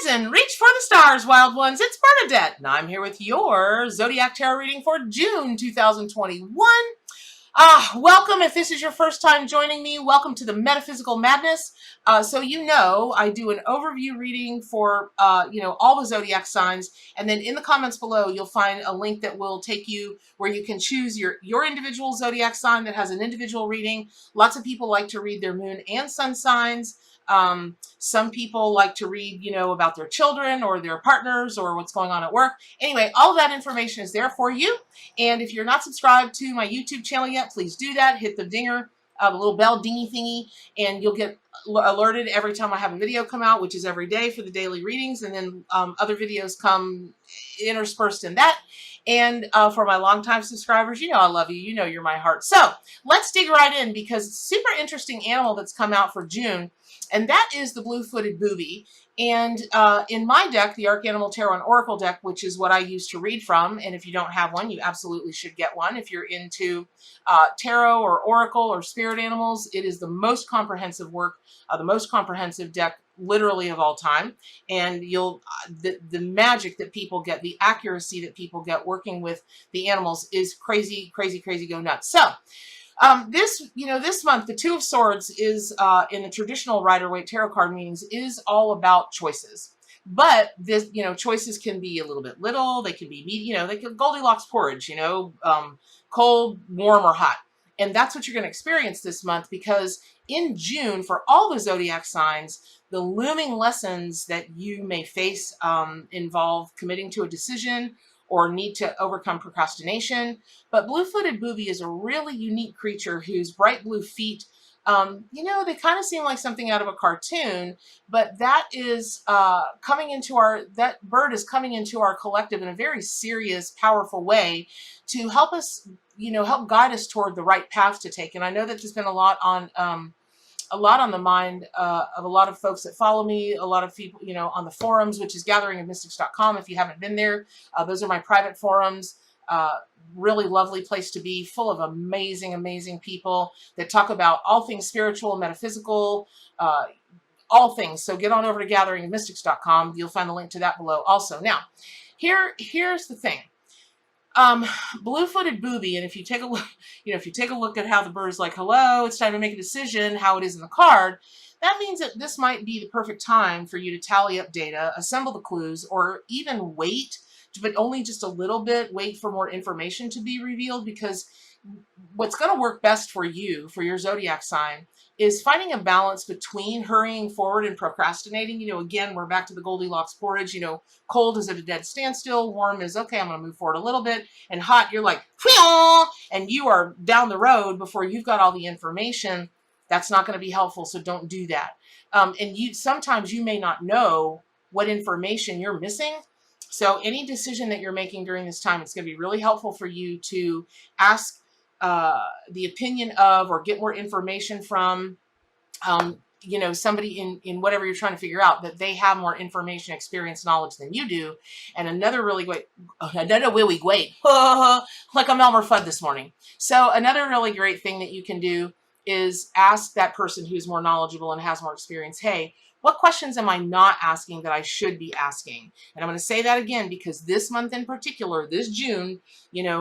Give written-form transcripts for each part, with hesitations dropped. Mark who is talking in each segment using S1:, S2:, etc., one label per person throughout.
S1: Listen, reach for the stars, wild ones. It's Bernadette, and I'm here with your Zodiac Tarot reading for June 2021. Welcome. If this is your first time joining me, welcome to the Metaphysical Madness. So you know, I do an overview reading for, all the Zodiac signs. And then in the comments below, you'll find a link that will take you where you can choose your individual Zodiac sign that has an individual reading. Lots of people like to read their moon and sun signs. Some people like to read, about their children or their partners or what's going on at work. Anyway, all of that information is there for you. And if you're not subscribed to my YouTube channel yet, please do that. Hit the dinger, the little bell dingy thingy, and you'll get alerted every time I have a video come out, which is every day for the daily readings. And then other videos come interspersed in that. And for my longtime subscribers, I love you. You're my heart. So let's dig right in, because it's a super interesting animal that's come out for June. And that is the Blue-Footed Booby. And in my deck, the Arcanimal Tarot and Oracle deck, which is what I use to read from, and if you don't have one, you absolutely should get one. If you're into tarot or oracle or spirit animals, it is the most comprehensive work, the most comprehensive deck literally of all time. And the magic that people get, the accuracy that people get working with the animals is crazy, crazy, crazy, go nuts. So this month, the Two of Swords is, in the traditional Rider-Waite tarot card meanings, is all about choices. But this, choices can be a little bit little. They can be, they can Goldilocks porridge, cold, warm, or hot. And that's what you're going to experience this month, because in June, for all the Zodiac signs, the looming lessons that you may face involve committing to a decision or need to overcome procrastination. But Blue-Footed Booby is a really unique creature whose bright blue feet, they kind of seem like something out of a cartoon, but that is that bird is coming into our collective in a very serious, powerful way to help us, help guide us toward the right path to take. And I know that there's been a lot on the mind of a lot of folks that follow me, a lot of people, on the forums, which is gatheringofmystics.com. If you haven't been there, those are my private forums. Really lovely place to be, full of amazing, amazing people that talk about all things spiritual, metaphysical, all things. So get on over to gatheringofmystics.com. You'll find the link to that below also. Now, here's the thing. Blue-Footed Booby, and if you take a look, if you take a look at how the bird is like, hello, it's time to make a decision, how it is in the card, that means that this might be the perfect time for you to tally up data, assemble the clues, or even wait, but only just a little bit, wait for more information to be revealed, because what's going to work best for you, for your Zodiac sign, is finding a balance between hurrying forward and procrastinating. Again, we're back to the Goldilocks porridge. Cold is at a dead standstill. Warm is, okay, I'm going to move forward a little bit. And hot, you're like, and you are down the road before you've got all the information. That's not going to be helpful, so don't do that. And sometimes you may not know what information you're missing. So any decision that you're making during this time, it's going to be really helpful for you to ask the opinion of, or get more information from, somebody in whatever you're trying to figure out, that they have more information, experience, knowledge than you do. And another really great, like I'm Elmer Fudd this morning. So another really great thing that you can do is ask that person who's more knowledgeable and has more experience, hey, what questions am I not asking that I should be asking? And I'm going to say that again, because this month in particular, this June,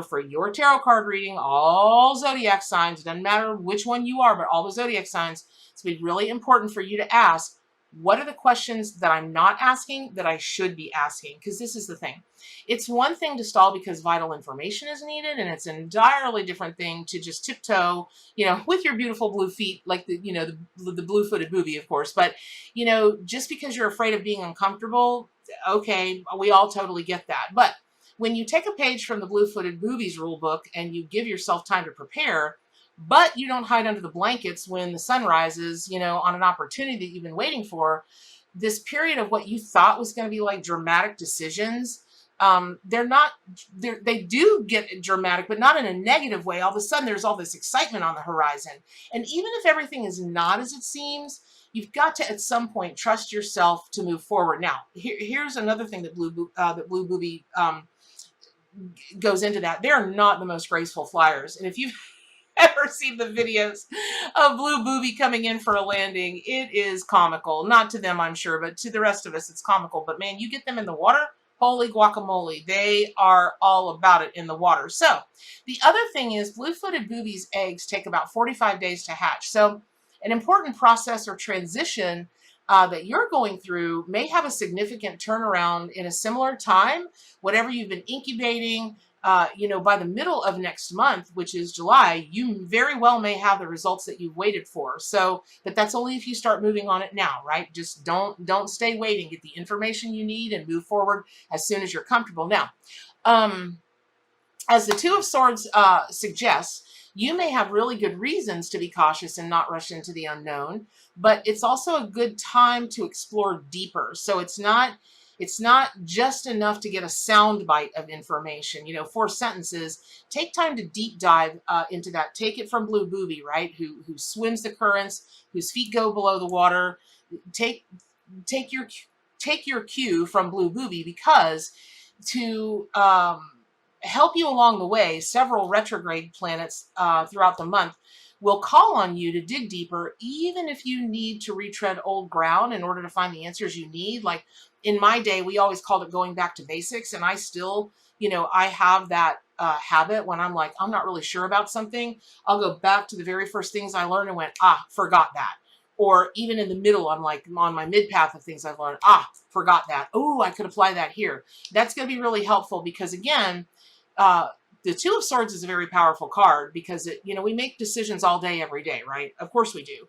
S1: for your tarot card reading, all Zodiac signs, it doesn't matter which one you are, but all the Zodiac signs, it's going to be really important for you to ask, what are the questions that I'm not asking that I should be asking? Because this is the thing. It's one thing to stall because vital information is needed, and it's an entirely different thing to just tiptoe, with your beautiful blue feet, like the Blue-Footed Booby, of course. But, just because you're afraid of being uncomfortable, okay, we all totally get that. But when you take a page from the Blue-Footed Booby's rule book and you give yourself time to prepare, but you don't hide under the blankets when the sun rises, on an opportunity that you've been waiting for, this period of what you thought was going to be like dramatic decisions, they do get dramatic, but not in a negative way. All of a sudden, there's all this excitement on the horizon. And even if everything is not as it seems, you've got to, at some point, trust yourself to move forward. Now, here's another thing that Blue Booby goes into that. They're not the most graceful flyers. And if you've ever seen the videos of Blue Booby coming in for a landing, it is comical. Not to them, I'm sure, but to the rest of us, it's comical. But man, you get them in the water, holy guacamole. They are all about it in the water. So the other thing is Blue-Footed Booby's eggs take about 45 days to hatch. So an important process or transition that you're going through may have a significant turnaround in a similar time. Whatever you've been incubating, by the middle of next month, which is July, you very well may have the results that you've waited for. So, but that's only if you start moving on it now, right? Just don't stay waiting. Get the information you need and move forward as soon as you're comfortable. Now, as the Two of Swords suggests, you may have really good reasons to be cautious and not rush into the unknown, but it's also a good time to explore deeper. So it's not just enough to get a sound bite of information, 4 sentences. Take time to deep dive into that. Take it from Blue Booby, right? Who swims the currents, whose feet go below the water. Take your cue from Blue Booby, because to help you along the way, several retrograde planets throughout the month will call on you to dig deeper, even if you need to retread old ground in order to find the answers you need. Like in my day, we always called it going back to basics. And I still, I have that habit when I'm like, I'm not really sure about something. I'll go back to the very first things I learned and went, forgot that. Or even in the middle, I'm like on my mid path of things I've learned, forgot that. Oh, I could apply that here. That's going to be really helpful because again, the Two of Swords is a very powerful card because we make decisions all day, every day, right? Of course we do.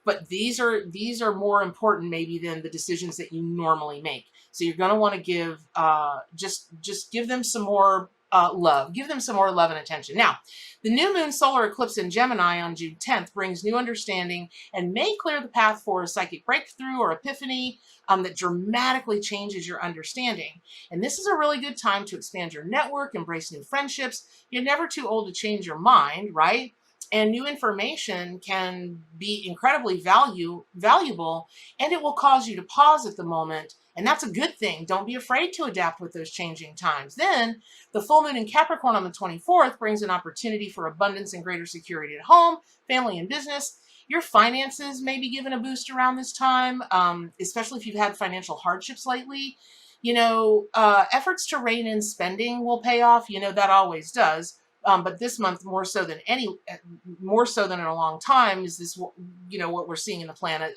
S1: But these are more important maybe than the decisions that you normally make. So you're going to want to give, just give them some more love. Give them some more love and attention. Now, the new moon solar eclipse in Gemini on June 10th brings new understanding and may clear the path for a psychic breakthrough or epiphany that dramatically changes your understanding. And this is a really good time to expand your network, embrace new friendships. You're never too old to change your mind, right? And new information can be incredibly valuable, and it will cause you to pause at the moment. And that's a good thing. Don't be afraid to adapt with those changing times. Then the full moon in Capricorn on the 24th brings an opportunity for abundance and greater security at home, family, and business. Your finances may be given a boost around this time, especially if you've had financial hardships lately. Efforts to rein in spending will pay off. That always does. But this month, more so than in a long time, is this, what we're seeing in the planet.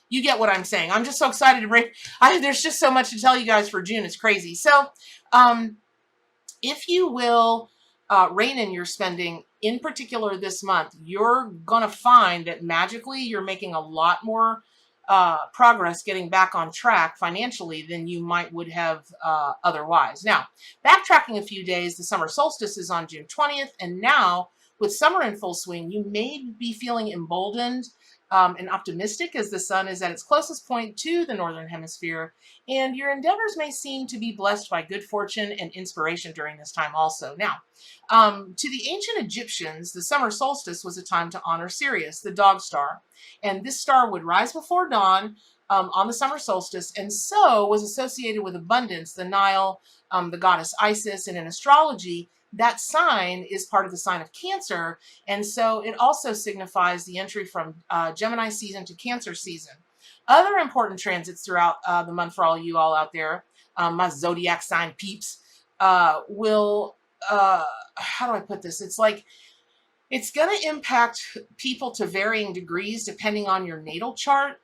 S1: You get what I'm saying. I'm just so excited to bring, there's just so much to tell you guys for June. It's crazy. So, if you will rein in your spending, in particular this month, you're going to find that magically you're making a lot more progress getting back on track financially than you would have otherwise. Now, backtracking a few days, the summer solstice is on June 20th, and now with summer in full swing, you may be feeling emboldened and optimistic as the sun is at its closest point to the northern hemisphere, and your endeavors may seem to be blessed by good fortune and inspiration during this time also. Now, to the ancient Egyptians, the summer solstice was a time to honor Sirius, the dog star, and this star would rise before dawn on the summer solstice, and so was associated with abundance, the Nile, the goddess Isis, and in astrology, that sign is part of the sign of Cancer, and so it also signifies the entry from Gemini season to Cancer season. Other important transits throughout the month for all you all out there, my zodiac sign peeps, will, how do I put this? It's like, it's going to impact people to varying degrees depending on your natal chart.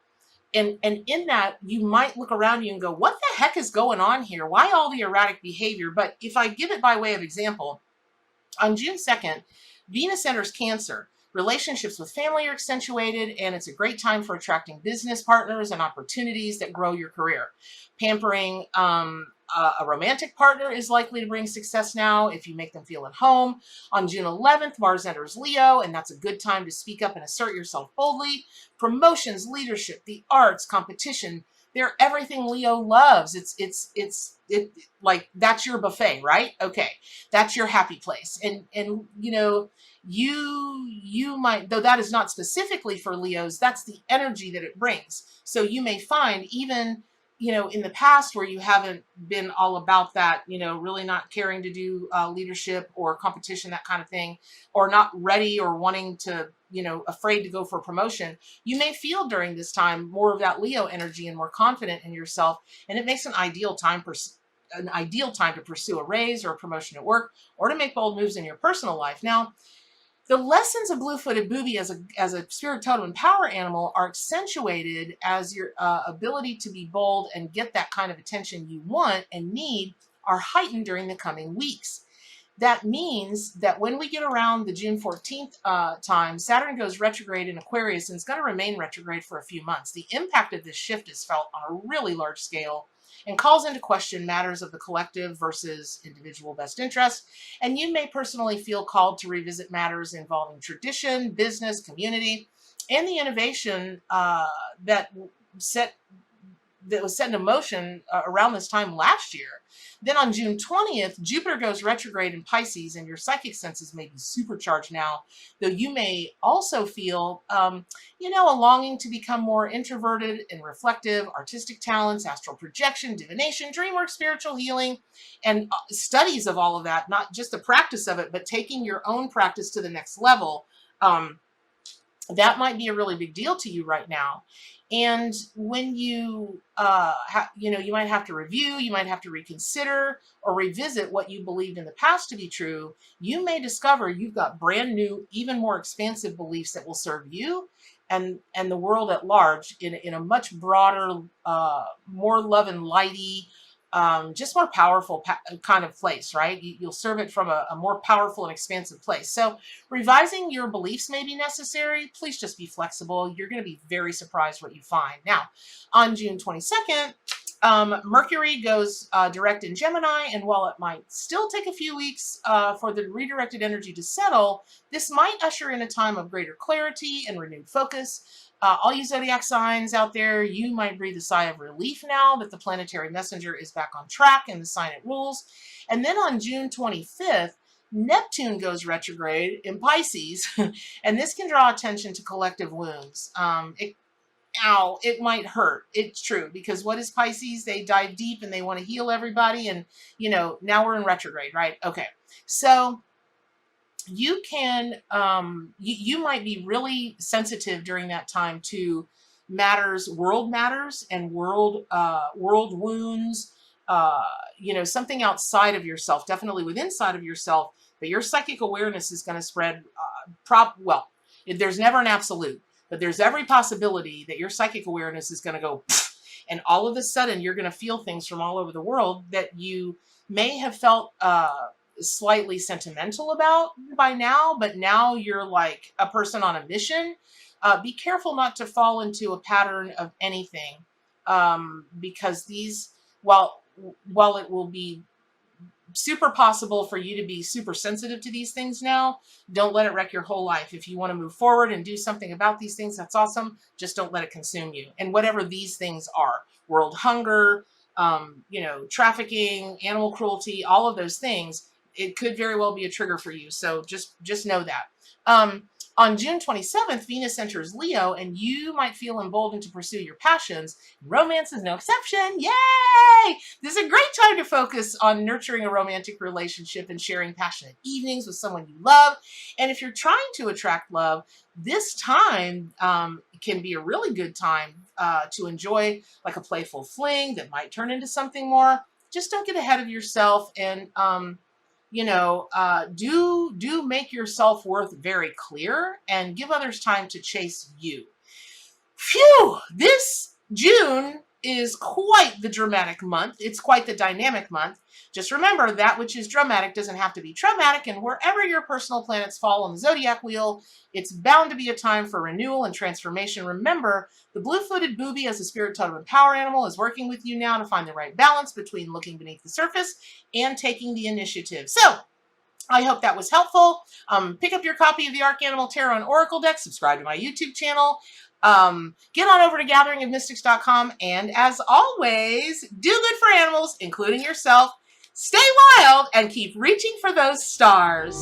S1: And in that, you might look around you and go, what the heck is going on here? Why all the erratic behavior? But if I give it by way of example, on June 2nd, Venus enters Cancer. Relationships with family are accentuated, and it's a great time for attracting business partners and opportunities that grow your career. Pampering a romantic partner is likely to bring success now if you make them feel at home. On June 11th, Mars enters Leo, and that's a good time to speak up and assert yourself boldly. Promotions, leadership, the arts, competition, they're everything Leo loves. It's like, that's your buffet, right? Okay. That's your happy place. And you might, though that is not specifically for Leos, that's the energy that it brings. So you may find even in the past where you haven't been all about that, really not caring to do leadership or competition, that kind of thing, or not ready or wanting to, afraid to go for a promotion, you may feel during this time more of that Leo energy and more confident in yourself. And it makes an ideal time to pursue a raise or a promotion at work, or to make bold moves in your personal life. Now, the lessons of Blue-Footed Booby as a spirit totem and power animal are accentuated as your ability to be bold and get that kind of attention you want and need are heightened during the coming weeks. That means that when we get around the June 14th time, Saturn goes retrograde in Aquarius, and it's going to remain retrograde for a few months. The impact of this shift is felt on a really large scale and calls into question matters of the collective versus individual best interest. And you may personally feel called to revisit matters involving tradition, business, community, and the innovation that was set into motion around this time last year. Then on June 20th, Jupiter goes retrograde in Pisces, and your psychic senses may be supercharged now, though you may also feel, a longing to become more introverted and reflective, artistic talents, astral projection, divination, dream work, spiritual healing, and studies of all of that, not just the practice of it, but taking your own practice to the next level. That might be a really big deal to you right now. And when you, you might have to review, you might have to reconsider or revisit what you believed in the past to be true. You may discover you've got brand new, even more expansive beliefs that will serve you and the world at large in a much broader, more love and lighty, just more powerful kind of place, right? You'll serve it from a more powerful and expansive place. So revising your beliefs may be necessary. Please just be flexible. You're going to be very surprised what you find. Now, on June 22nd, Mercury goes direct in Gemini, and while it might still take a few weeks for the redirected energy to settle, this might usher in a time of greater clarity and renewed focus. All you Zodiac signs out there, you might breathe a sigh of relief now that the planetary messenger is back on track in the sign it rules. And then on June 25th, Neptune goes retrograde in Pisces, and this can draw attention to collective wounds. It might hurt. It's true, because what is Pisces? They dive deep and they want to heal everybody, and, now we're in retrograde, right? Okay, so you can, you might be really sensitive during that time to world matters and world wounds, something outside of yourself, definitely within inside of yourself, but your psychic awareness is going to spread, there's never an absolute, but there's every possibility that your psychic awareness is going to go, and all of a sudden you're going to feel things from all over the world that you may have felt, slightly sentimental about by now, but now you're like a person on a mission. Be careful not to fall into a pattern of anything, because while it will be super possible for you to be super sensitive to these things now, don't let it wreck your whole life. If you want to move forward and do something about these things, that's awesome. Just don't let it consume you. And whatever these things are, world hunger, trafficking, animal cruelty, all of those things, it could very well be a trigger for you. So just know that. On June 27th, Venus enters Leo, and you might feel emboldened to pursue your passions. Romance is no exception. Yay! This is a great time to focus on nurturing a romantic relationship and sharing passionate evenings with someone you love. And if you're trying to attract love, this time can be a really good time to enjoy like a playful fling that might turn into something more. Just don't get ahead of yourself, and do make your self-worth very clear and give others time to chase you. Phew! This June is quite the dramatic month. It's quite the dynamic month. Just remember, that which is dramatic doesn't have to be traumatic, and wherever your personal planets fall on the zodiac wheel, it's bound to be a time for renewal and transformation. Remember, the Blue-Footed Booby as a spirit totem and power animal is working with you now to find the right balance between looking beneath the surface and taking the initiative. So, I hope that was helpful. Pick up your copy of the Arcanimal Tarot and Oracle deck. Subscribe to my YouTube channel. Get on over to gatheringofmystics.com. And as always, do good for animals, including yourself. Stay wild and keep reaching for those stars.